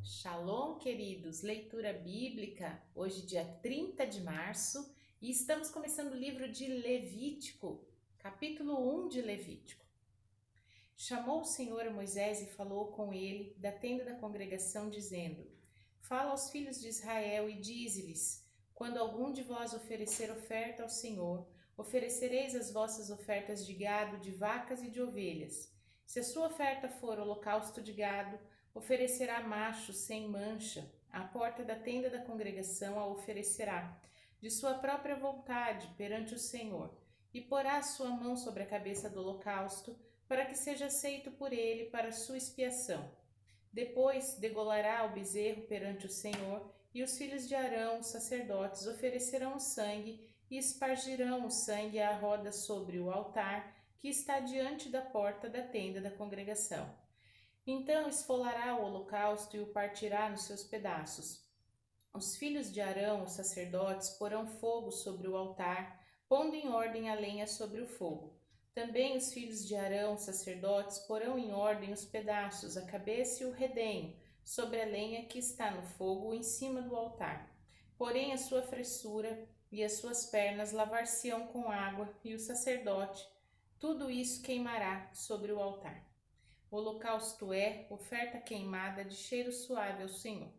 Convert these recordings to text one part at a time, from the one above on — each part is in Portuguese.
Shalom, queridos! Leitura bíblica, hoje dia 30 de março, e estamos começando o livro de Levítico, capítulo 1 de Levítico. Chamou o Senhor a Moisés e falou com ele da tenda da congregação, dizendo: Fala aos filhos de Israel e dize-lhes: Quando algum de vós oferecer oferta ao Senhor, oferecereis as vossas ofertas de gado, de vacas e de ovelhas. Se a sua oferta for holocausto de gado, oferecerá macho sem mancha, à porta da tenda da congregação a oferecerá, de sua própria vontade, perante o Senhor, e porá a sua mão sobre a cabeça do holocausto, para que seja aceito por ele para sua expiação. Depois degolará o bezerro perante o Senhor, e os filhos de Arão, os sacerdotes, oferecerão o sangue e espargirão o sangue à roda sobre o altar que está diante da porta da tenda da congregação. Então esfolará o holocausto e o partirá nos seus pedaços. Os filhos de Arão, os sacerdotes, porão fogo sobre o altar, pondo em ordem a lenha sobre o fogo. Também os filhos de Arão, os sacerdotes, porão em ordem os pedaços, a cabeça e o redenho, sobre a lenha que está no fogo em cima do altar. Porém a sua fressura e as suas pernas lavar-se-ão com água, e o sacerdote tudo isso queimará sobre o altar. O holocausto é oferta queimada de cheiro suave ao Senhor.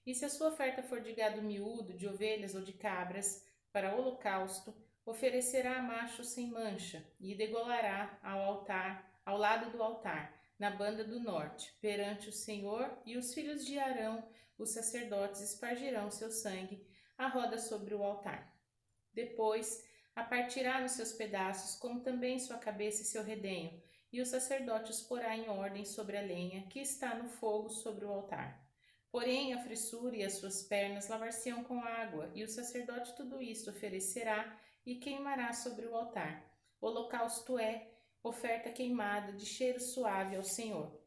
E se a sua oferta for de gado miúdo, de ovelhas ou de cabras, para holocausto, oferecerá macho sem mancha, e degolará ao altar, ao lado do altar, na banda do norte, perante o Senhor, e os filhos de Arão, os sacerdotes, espargirão seu sangue à roda sobre o altar. Depois a partirá nos seus pedaços, como também sua cabeça e seu redenho, e o sacerdote os porá em ordem sobre a lenha que está no fogo sobre o altar. Porém a fressura e as suas pernas lavar-se-ão com água, e o sacerdote tudo isto oferecerá e queimará sobre o altar. O holocausto é oferta queimada de cheiro suave ao Senhor.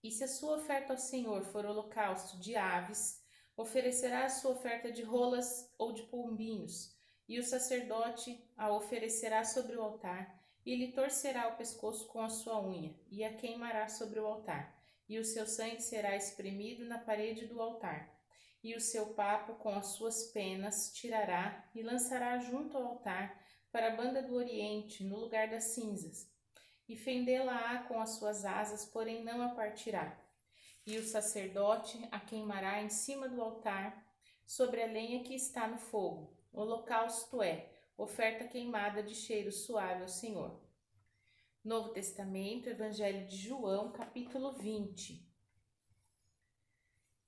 E se a sua oferta ao Senhor for holocausto de aves, oferecerá a sua oferta de rolas ou de pombinhos, e o sacerdote a oferecerá sobre o altar, e lhe torcerá o pescoço com a sua unha, e a queimará sobre o altar, e o seu sangue será espremido na parede do altar. E o seu papo com as suas penas tirará e lançará junto ao altar para a banda do oriente, no lugar das cinzas. E fendê-la-á com as suas asas, porém não a partirá. E o sacerdote a queimará em cima do altar, sobre a lenha que está no fogo. O holocausto é oferta queimada de cheiro suave ao Senhor. Novo Testamento, Evangelho de João, capítulo 20.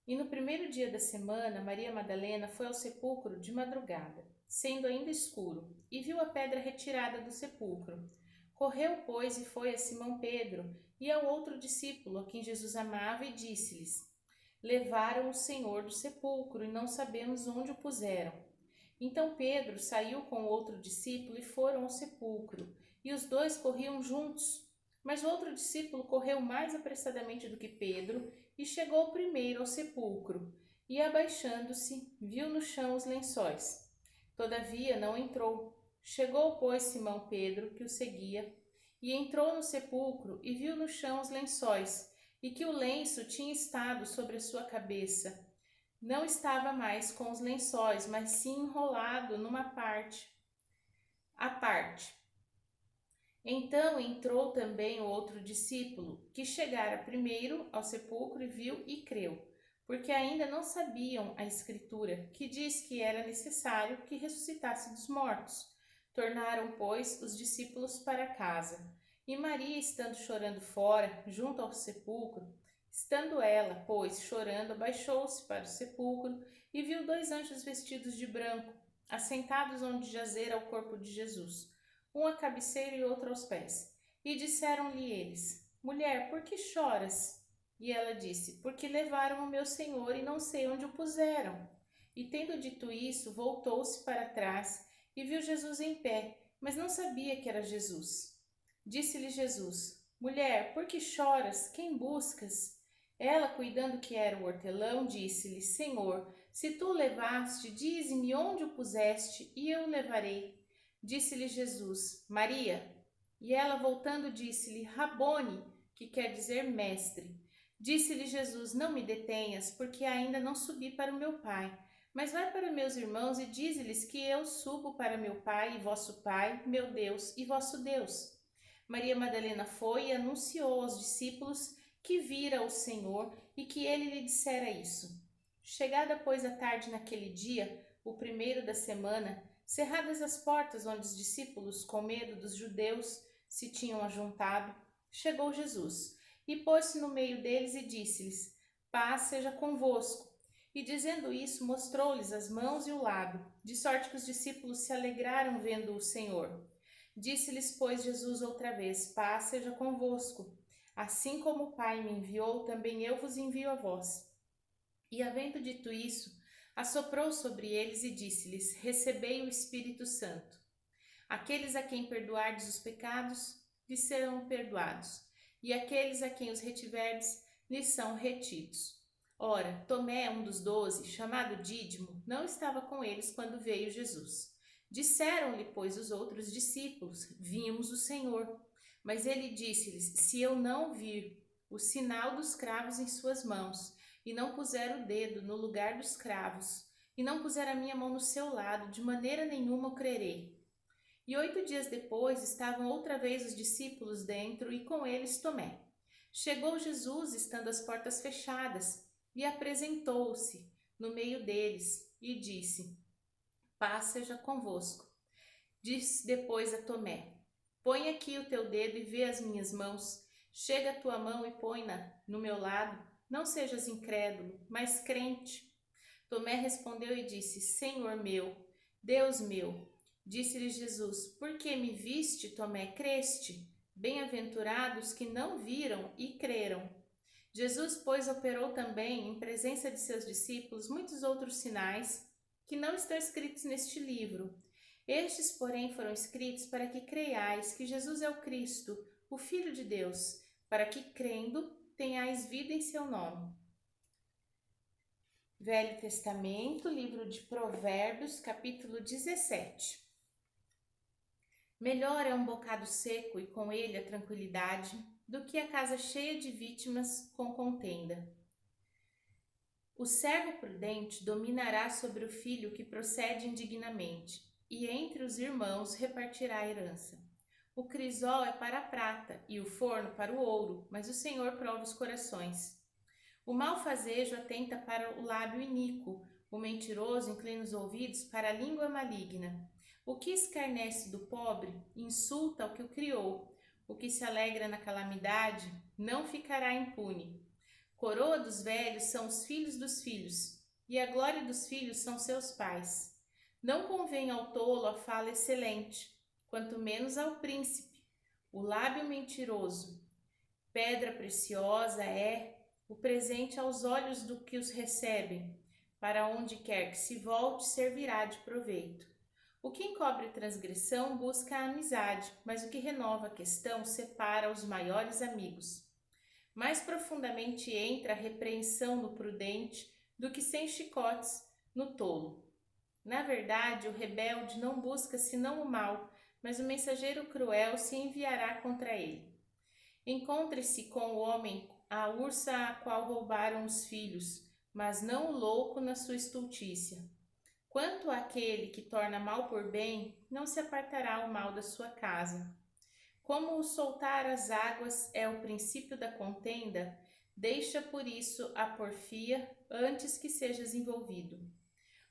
E no primeiro dia da semana, Maria Madalena foi ao sepulcro de madrugada, sendo ainda escuro, e viu a pedra retirada do sepulcro. Correu, pois, e foi a Simão Pedro e ao outro discípulo, a quem Jesus amava, e disse-lhes: Levaram o Senhor do sepulcro, e não sabemos onde o puseram. Então Pedro saiu com o outro discípulo e foram ao sepulcro, e os dois corriam juntos. Mas o outro discípulo correu mais apressadamente do que Pedro e chegou primeiro ao sepulcro, e abaixando-se, viu no chão os lençóis. Todavia não entrou. Chegou, pois, Simão Pedro, que o seguia, e entrou no sepulcro e viu no chão os lençóis, e que o lenço tinha estado sobre a sua cabeça. Não estava mais com os lençóis, mas sim enrolado numa parte, à parte. Então entrou também o outro discípulo, que chegara primeiro ao sepulcro e viu e creu, porque ainda não sabiam a Escritura, que diz que era necessário que ressuscitasse dos mortos. Tornaram, pois, os discípulos para casa. E Maria, estando chorando fora, junto ao sepulcro, estando ela, pois, chorando, abaixou-se para o sepulcro e viu dois anjos vestidos de branco, assentados onde jazera o corpo de Jesus, um à cabeceira e outro aos pés. E disseram-lhe eles: Mulher, por que choras? E ela disse: Porque levaram o meu Senhor e não sei onde o puseram. E tendo dito isso, voltou-se para trás e viu Jesus em pé, mas não sabia que era Jesus. Disse-lhe Jesus: Mulher, por que choras? Quem buscas? Ela, cuidando que era o hortelão, disse-lhe: Senhor, se tu o levaste, dize-me onde o puseste, e eu o levarei. Disse-lhe Jesus: Maria. E ela, voltando, disse-lhe: Rabone, que quer dizer mestre. Disse-lhe Jesus: Não me detenhas, porque ainda não subi para o meu Pai. Mas vai para meus irmãos e dize-lhes que eu subo para meu Pai e vosso Pai, meu Deus e vosso Deus. Maria Madalena foi e anunciou aos discípulos que vira o Senhor e que ele lhe dissera isso. Chegada, pois, a tarde naquele dia, o primeiro da semana, cerradas as portas onde os discípulos, com medo dos judeus, se tinham ajuntado, chegou Jesus e pôs-se no meio deles e disse-lhes: Paz seja convosco. E dizendo isso, mostrou-lhes as mãos e o lado, de sorte que os discípulos se alegraram vendo o Senhor. Disse-lhes, pois, Jesus outra vez: Paz seja convosco. Assim como o Pai me enviou, também eu vos envio a vós. E havendo dito isso, assoprou sobre eles e disse-lhes: Recebei o Espírito Santo. Aqueles a quem perdoardes os pecados, lhes serão perdoados, e aqueles a quem os retiverdes, lhes são retidos. Ora, Tomé, um dos 12, chamado Dídimo, não estava com eles quando veio Jesus. Disseram-lhe, pois, os outros discípulos: Vimos o Senhor. Mas ele disse-lhes: Se eu não vir o sinal dos cravos em suas mãos, e não puser o dedo no lugar dos cravos, e não puser a minha mão no seu lado, de maneira nenhuma eu crerei. E 8 dias depois estavam outra vez os discípulos dentro e com eles Tomé. Chegou Jesus, estando as portas fechadas, e apresentou-se no meio deles e disse: Paz seja convosco. Disse depois a Tomé: Põe aqui o teu dedo e vê as minhas mãos. Chega a tua mão e põe-na no meu lado. Não sejas incrédulo, mas crente. Tomé respondeu e disse: Senhor meu, Deus meu. Disse-lhe Jesus: Por que me viste, Tomé, creste? Bem-aventurados que não viram e creram. Jesus, pois, operou também, em presença de seus discípulos, muitos outros sinais que não estão escritos neste livro. Estes, porém, foram escritos para que creiais que Jesus é o Cristo, o Filho de Deus, para que, crendo, tenhais vida em seu nome. Velho Testamento, livro de Provérbios, capítulo 17. Melhor é um bocado seco e com ele a tranquilidade, do que a casa cheia de vítimas com contenda. O servo prudente dominará sobre o filho que procede indignamente, e entre os irmãos repartirá a herança. O crisol é para a prata e o forno para o ouro, mas o Senhor prova os corações. O malfazejo atenta para o lábio iníquo, o mentiroso inclina os ouvidos para a língua maligna. O que escarnece do pobre insulta o que o criou. O que se alegra na calamidade não ficará impune. Coroa dos velhos são os filhos dos filhos, e a glória dos filhos são seus pais. Não convém ao tolo a fala excelente, quanto menos ao príncipe. O lábio mentiroso, pedra preciosa é o presente aos olhos do que os recebem. Para onde quer que se volte, servirá de proveito. O que encobre transgressão busca a amizade, mas o que renova a questão separa os maiores amigos. Mais profundamente entra a repreensão no prudente do que 100 chicotes no tolo. Na verdade, o rebelde não busca senão o mal, mas o mensageiro cruel se enviará contra ele. Encontre-se com o homem a ursa a qual roubaram os filhos, mas não o louco na sua estultícia. Quanto àquele que torna mal por bem, não se apartará o mal da sua casa. Como o soltar as águas é o princípio da contenda, deixa por isso a porfia antes que sejas envolvido.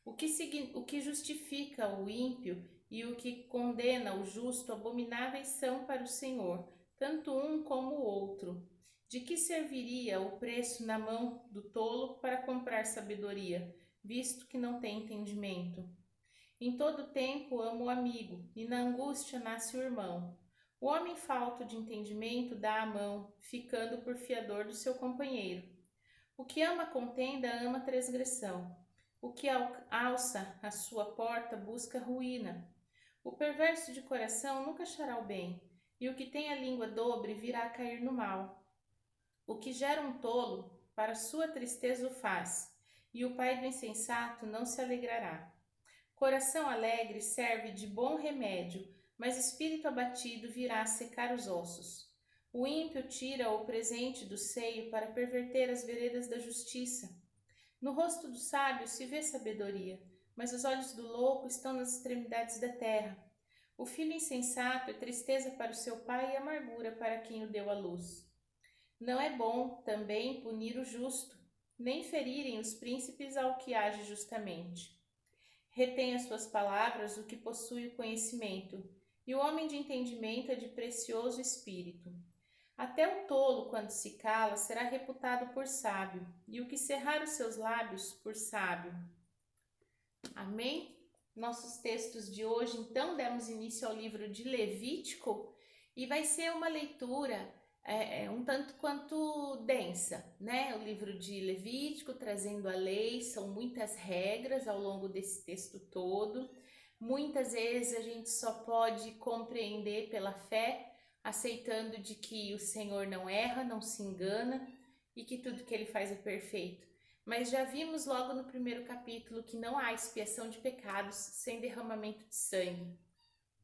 O que justifica o ímpio e o que condena o justo abomináveis são para o Senhor, tanto um como o outro. De que serviria o preço na mão do tolo para comprar sabedoria, visto que não tem entendimento? Em todo tempo amo o amigo, e na angústia nasce o irmão. O homem falto de entendimento dá a mão, ficando por fiador do seu companheiro. O que ama contenda ama transgressão. O que alça a sua porta busca ruína. O perverso de coração nunca achará o bem, e o que tem a língua dobre virá a cair no mal. O que gera um tolo, para sua tristeza o faz, e o pai do insensato não se alegrará. Coração alegre serve de bom remédio, mas espírito abatido virá a secar os ossos. O ímpio tira o presente do seio para perverter as veredas da justiça. No rosto do sábio se vê sabedoria, mas os olhos do louco estão nas extremidades da terra. O filho insensato é tristeza para o seu pai e amargura para quem o deu à luz. Não é bom também punir o justo, nem ferirem os príncipes ao que age justamente. Retém as suas palavras o que possui o conhecimento, e o homem de entendimento é de precioso espírito. Até o tolo, quando se cala, será reputado por sábio, e o que cerrar os seus lábios, por sábio. Amém? Nossos textos de hoje, então, demos início ao livro de Levítico, e vai ser uma leitura um tanto quanto densa, né? O livro de Levítico trazendo a lei, são muitas regras ao longo desse texto todo. Muitas vezes a gente só pode compreender pela fé, aceitando de que o Senhor não erra, não se engana e que tudo que ele faz é perfeito. Mas já vimos logo no primeiro capítulo que não há expiação de pecados sem derramamento de sangue.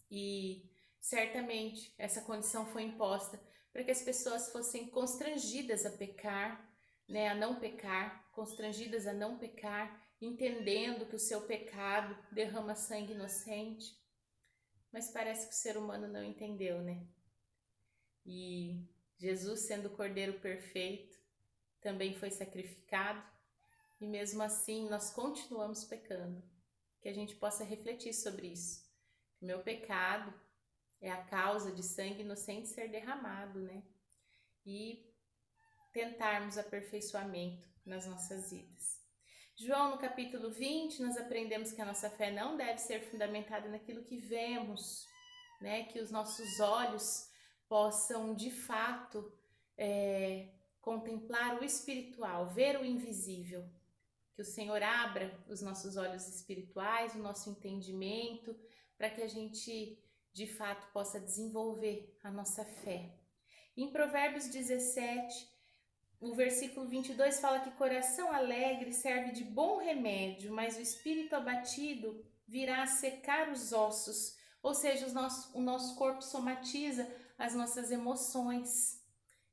E certamente essa condição foi imposta para que as pessoas fossem constrangidas a pecar, né, a não pecar, constrangidas a não pecar, entendendo que o seu pecado derrama sangue inocente. Mas parece que o ser humano não entendeu, né? E Jesus, sendo o Cordeiro perfeito, também foi sacrificado, e mesmo assim nós continuamos pecando. Que a gente possa refletir sobre isso. Meu pecado é a causa de sangue inocente ser derramado, né? E tentarmos aperfeiçoamento nas nossas vidas. João, no capítulo 20, nós aprendemos que a nossa fé não deve ser fundamentada naquilo que vemos, né? Que os nossos olhos possam, de fato, contemplar o espiritual, ver o invisível. Que o Senhor abra os nossos olhos espirituais, o nosso entendimento, para que a gente de fato possa desenvolver a nossa fé. Em Provérbios 17, o versículo 22 fala que coração alegre serve de bom remédio, mas o espírito abatido virá a secar os ossos, ou seja, o nosso corpo somatiza as nossas emoções.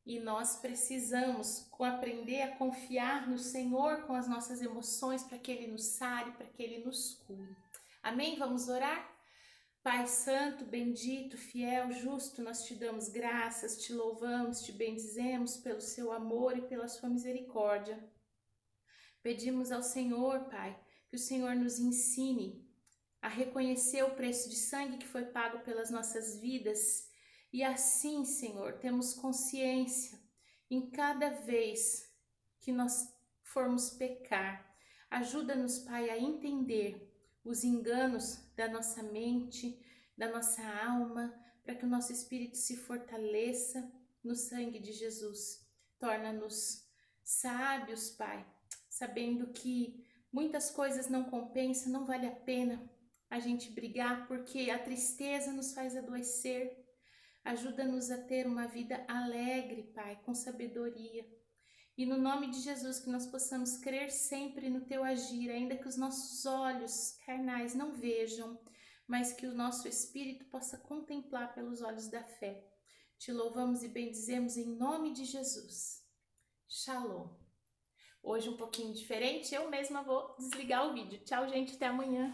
E nós precisamos aprender a confiar no Senhor com as nossas emoções, para que Ele nos sare, para que Ele nos cure. Amém? Vamos orar? Pai santo, bendito, fiel, justo, nós te damos graças, te louvamos, te bendizemos pelo seu amor e pela sua misericórdia. Pedimos ao Senhor, Pai, que o Senhor nos ensine a reconhecer o preço de sangue que foi pago pelas nossas vidas. E assim, Senhor, temos consciência em cada vez que nós formos pecar. Ajuda-nos, Pai, a entender os enganos da nossa mente, da nossa alma, para que o nosso espírito se fortaleça no sangue de Jesus. Torna-nos sábios, Pai, sabendo que muitas coisas não compensam, não vale a pena a gente brigar, porque a tristeza nos faz adoecer. Ajuda-nos a ter uma vida alegre, Pai, com sabedoria. E no nome de Jesus, que nós possamos crer sempre no Teu agir, ainda que os nossos olhos carnais não vejam, mas que o nosso espírito possa contemplar pelos olhos da fé. Te louvamos e bendizemos em nome de Jesus. Shalom. Hoje um pouquinho diferente, eu mesma vou desligar o vídeo. Tchau, gente, até amanhã.